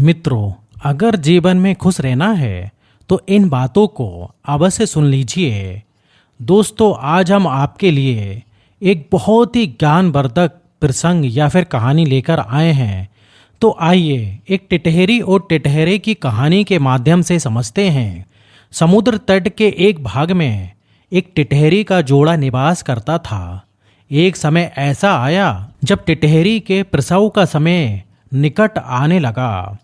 मित्रों, अगर जीवन में खुश रहना है तो इन बातों को अवश्य सुन लीजिए। दोस्तों, आज हम आपके लिए एक बहुत ही ज्ञानवर्धक प्रसंग या फिर कहानी लेकर आए हैं। तो आइए एक टिटहरी और टिटहरे की कहानी के माध्यम से समझते हैं। समुद्र तट के एक भाग में एक टिटहरी का जोड़ा निवास करता था। एक समय ऐसा आया जब टिटहरी के प्रसव का समय निकट आने लगा।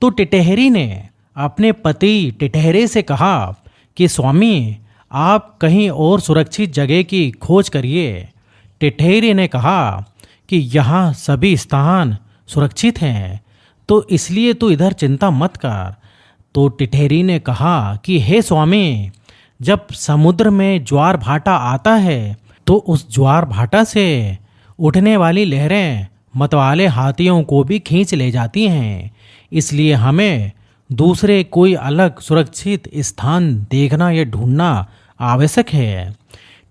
तो टिटहरी ने अपने पति टिटहरे से कहा कि स्वामी, आप कहीं और सुरक्षित जगह की खोज करिए। टिटहरी ने कहा कि यहाँ सभी स्थान सुरक्षित हैं, तो इसलिए तू इधर चिंता मत कर। तो टिटहरी ने कहा कि हे स्वामी, जब समुद्र में ज्वार भाटा आता है तो उस ज्वार भाटा से उठने वाली लहरें मतवाले हाथियों को भी खींच ले जाती हैं, इसलिए हमें दूसरे कोई अलग सुरक्षित स्थान देखना या ढूंढना आवश्यक है।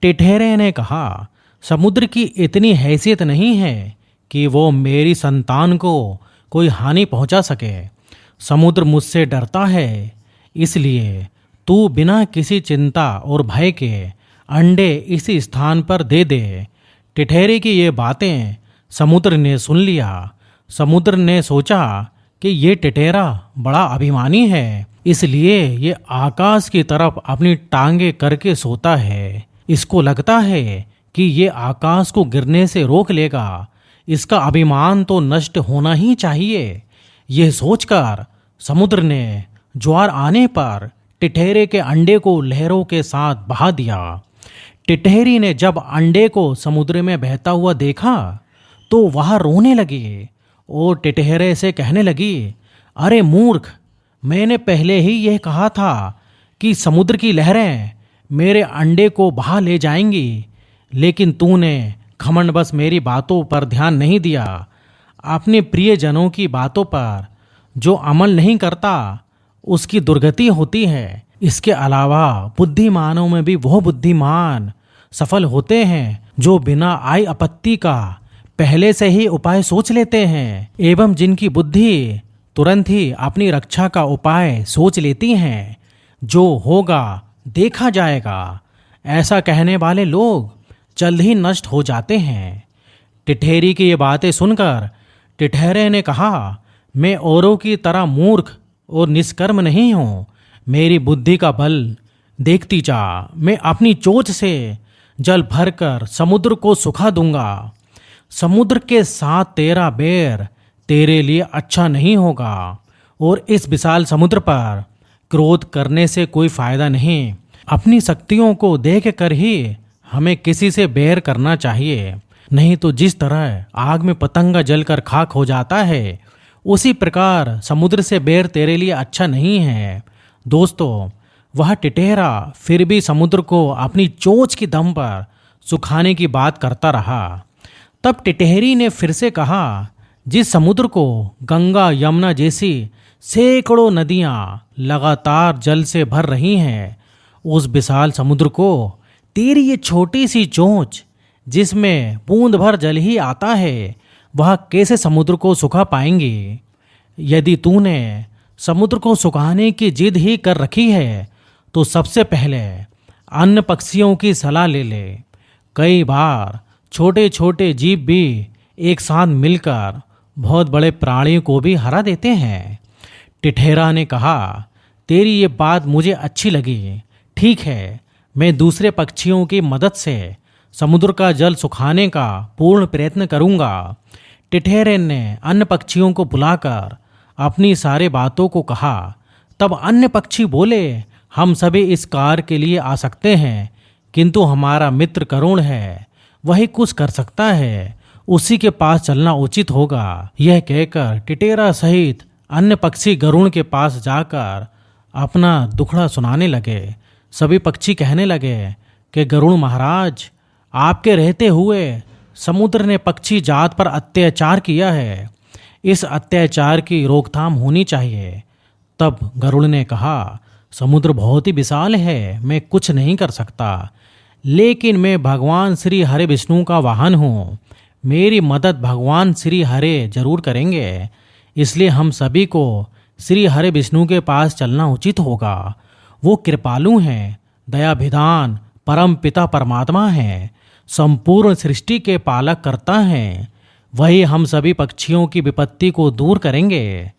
टिटहरे ने कहा, समुद्र की इतनी हैसियत नहीं है कि वो मेरी संतान को कोई हानि पहुंचा सके। समुद्र मुझसे डरता है, इसलिए तू बिना किसी चिंता और भय के अंडे इसी स्थान पर दे दे। टिटहरे की ये बातें समुद्र ने सुन लिया। समुद्र ने सोचा कि ये टिटहरा बड़ा अभिमानी है, इसलिए ये आकाश की तरफ अपनी टांगे करके सोता है। इसको लगता है कि ये आकाश को गिरने से रोक लेगा। इसका अभिमान तो नष्ट होना ही चाहिए। यह सोचकर समुद्र ने ज्वार आने पर टिटहरे के अंडे को लहरों के साथ बहा दिया। टिटहरी ने जब अंडे को समुद्र में बहता हुआ देखा तो वह रोने लगी और टिटहरे से कहने लगी, अरे मूर्ख, मैंने पहले ही यह कहा था कि समुद्र की लहरें मेरे अंडे को बहा ले जाएंगी, लेकिन तूने घमंडवश मेरी बातों पर ध्यान नहीं दिया। अपने प्रियजनों की बातों पर जो अमल नहीं करता उसकी दुर्गति होती है। इसके अलावा बुद्धिमानों में भी वो बुद्धिमान सफल होते हैं जो बिना आई आपत्ति का पहले से ही उपाय सोच लेते हैं एवं जिनकी बुद्धि तुरंत ही अपनी रक्षा का उपाय सोच लेती हैं। जो होगा देखा जाएगा, ऐसा कहने वाले लोग जल्द ही नष्ट हो जाते हैं। टिटहरी की ये बातें सुनकर टिटहरे ने कहा, मैं औरों की तरह मूर्ख और निष्कर्म नहीं हूँ। मेरी बुद्धि का बल देखती जा। मैं अपनी चोंच से जल भरकर समुद्र को सुखा दूंगा। समुद्र के साथ तेरा बैर तेरे लिए अच्छा नहीं होगा और इस विशाल समुद्र पर क्रोध करने से कोई फायदा नहीं। अपनी शक्तियों को देख कर ही हमें किसी से बैर करना चाहिए, नहीं तो जिस तरह आग में पतंगा जलकर खाक हो जाता है, उसी प्रकार समुद्र से बैर तेरे लिए अच्छा नहीं है। दोस्तों, वह टिटहरा फिर भी समुद्र को अपनी चोंच की दम पर सुखाने की बात करता रहा। तब टिटहरी ने फिर से कहा, जिस समुद्र को गंगा यमुना जैसी सैकड़ों नदियां लगातार जल से भर रही हैं, उस विशाल समुद्र को तेरी ये छोटी सी चोंच जिसमें बूंद भर जल ही आता है, वह कैसे समुद्र को सुखा पाएंगी। यदि तूने समुद्र को सुखाने की जिद ही कर रखी है तो सबसे पहले अन्य पक्षियों की सलाह ले ले। कई बार छोटे छोटे जीव भी एक साथ मिलकर बहुत बड़े प्राणी को भी हरा देते हैं। टिटहरा ने कहा, तेरी ये बात मुझे अच्छी लगी। ठीक है, मैं दूसरे पक्षियों की मदद से समुद्र का जल सुखाने का पूर्ण प्रयत्न करूंगा। टिटहरे ने अन्य पक्षियों को बुलाकर अपनी सारे बातों को कहा। तब अन्य पक्षी बोले, हम सभी इस कार्य के लिए आ सकते हैं, किंतु हमारा मित्र करुण है, वही कुछ कर सकता है, उसी के पास चलना उचित होगा। यह कहकर टिटेरा सहित अन्य पक्षी गरुड़ के पास जाकर अपना दुखड़ा सुनाने लगे। सभी पक्षी कहने लगे कि गरुड़ महाराज, आपके रहते हुए समुद्र ने पक्षी जात पर अत्याचार किया है, इस अत्याचार की रोकथाम होनी चाहिए। तब गरुड़ ने कहा, समुद्र बहुत ही विशाल है, मैं कुछ नहीं कर सकता, लेकिन मैं भगवान श्री हरि विष्णु का वाहन हूँ। मेरी मदद भगवान श्री हरे जरूर करेंगे। इसलिए हम सभी को श्री हरि विष्णु के पास चलना उचित होगा। वो कृपालु हैं, दयाभिधान, परम पिता परमात्मा हैं, संपूर्ण सृष्टि के पालक करता हैं। वही हम सभी पक्षियों की विपत्ति को दूर करेंगे।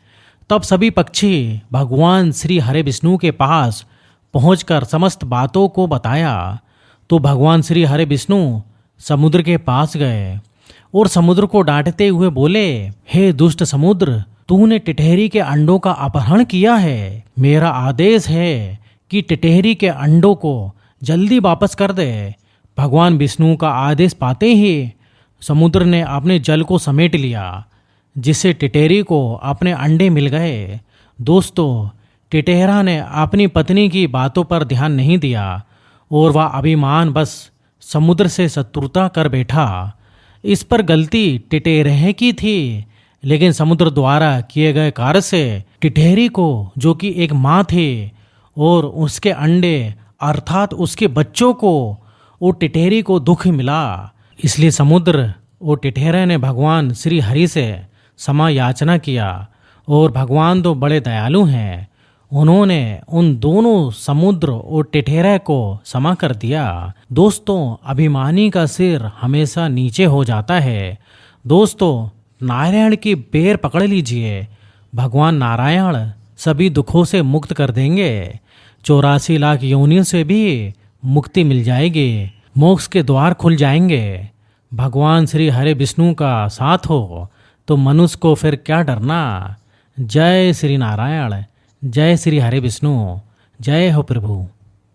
तब सभी पक्षी भगवान श्री हरि विष्णु के पास पहुंचकर समस्त बातों को बताया। तो भगवान श्री हरि विष्णु समुद्र के पास गए और समुद्र को डांटते हुए बोले, हे दुष्ट समुद्र, तूने टिटहरी के अंडों का अपहरण किया है। मेरा आदेश है कि टिटहरी के अंडों को जल्दी वापस कर दे। भगवान विष्णु का आदेश पाते ही समुद्र ने अपने जल को समेट लिया, जिससे टिटहरी को अपने अंडे मिल गए। दोस्तों, टिटहरा ने अपनी पत्नी की बातों पर ध्यान नहीं दिया और वह अभिमान बस समुद्र से शत्रुता कर बैठा। इस पर गलती टिटहरे की थी, लेकिन समुद्र द्वारा किए गए कार्य से टिटहरी को, जो कि एक माँ थी, और उसके अंडे अर्थात उसके बच्चों को और टिटहरी को दुख मिला। इसलिए समुद्र और टिटहरे ने भगवान श्री हरि से क्षमा याचना किया और भगवान तो बड़े दयालु हैं। उन्होंने उन दोनों समुद्र और टिटहरे को क्षमा कर दिया। दोस्तों, अभिमानी का सिर हमेशा नीचे हो जाता है। दोस्तों, नारायण की बेर पकड़ लीजिए। भगवान नारायण सभी दुखों से मुक्त कर देंगे। 84 लाख योनियों से भी मुक्ति मिल जाएगी। मोक्ष के द्वार खुल जाएंगे। भगवान श्री हरि विष्णु का साथ हो तो मनुष्य को फिर क्या डरना। जय श्री नारायण, जय श्री हरि विष्णु, जय हो प्रभु।